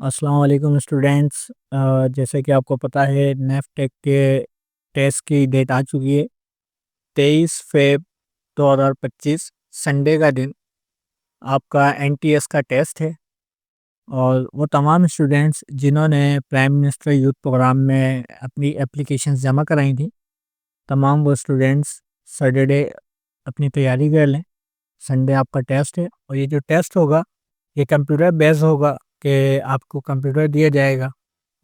अस्सलाम वालेकुम स्टूडेंट्स। जैसे कि आपको पता है नेफ्टेक के टेस्ट की डेट आ चुकी है। 23 फ़रवरी 2025 संडे का दिन आपका एनटीएस का टेस्ट है। और वो तमाम स्टूडेंट्स जिन्होंने प्राइम मिनिस्टर यूथ प्रोग्राम में अपनी एप्लीकेशंस जमा कराई थी, तमाम वो स्टूडेंट्स सैटरडे अपनी तैयारी कर लें। संडे आपका टेस्ट है और ये जो टेस्ट होगा ये कंप्यूटर बेस्ड होगा कि आपको कंप्यूटर दिया जाएगा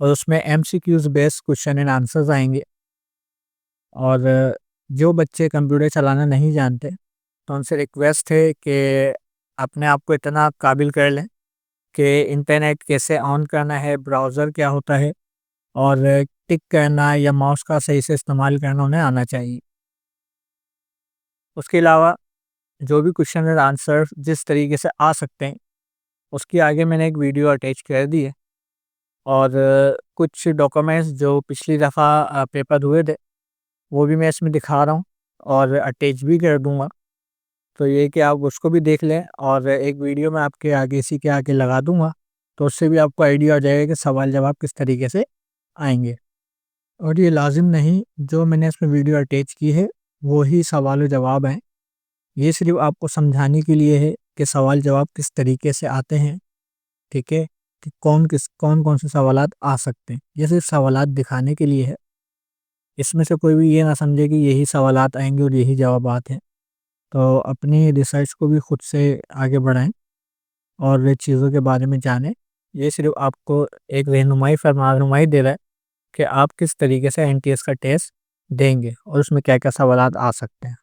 और उसमें MCQs based question and answers आएंगे। और जो बच्चे कंप्यूटर चलाना नहीं जानते तो उनसे रिक्वेस्ट है कि अपने आप को इतना काबिल कर लें कि इंटरनेट कैसे ऑन करना है, ब्राउज़र क्या होता है और टिक करना या माउस का सही से इस्तेमाल करना उन्हें आना चाहिए। उसके अलावा जो भी क्वेश्चन एंड आंसर जिस तरीके से आ सकते हैं उसके आगे मैंने एक वीडियो अटैच कर दी है। और कुछ डॉक्यूमेंट्स जो पिछली दफ़ा पेपर हुए थे वो भी मैं इसमें दिखा रहा हूँ और अटैच भी कर दूँगा। तो ये कि आप उसको भी देख लें और एक वीडियो मैं आपके आगे इसी के आगे लगा दूँगा, तो उससे भी आपको आइडिया हो जाएगा कि सवाल जवाब किस तरीके से आएँगे। और ये लाज़िम नहीं, जो मैंने इसमें वीडियो अटैच की है वो ही सवाल जवाब हैं। ये सिर्फ़ आपको समझाने के लिए है कि सवाल जवाब किस तरीके से आते हैं, ठीक है? कि कौन-कौन से सवालात आ सकते हैं। ये सिर्फ़ सवालात दिखाने के लिए है। इसमें से कोई भी ये ना समझे कि यही सवालात आएँगे और यही जवाबात हैं। तो अपनी रिसर्च को भी खुद से आगे बढ़ाएँ और ये चीज़ों के बारे में जानें। ये सिर्फ़ आपको एक रहनुमाई दे रहा है कि आप किस तरीके से एनटीएस का टेस्ट देंगे और उसमें क्या-क्या सवालात आ सकते हैं।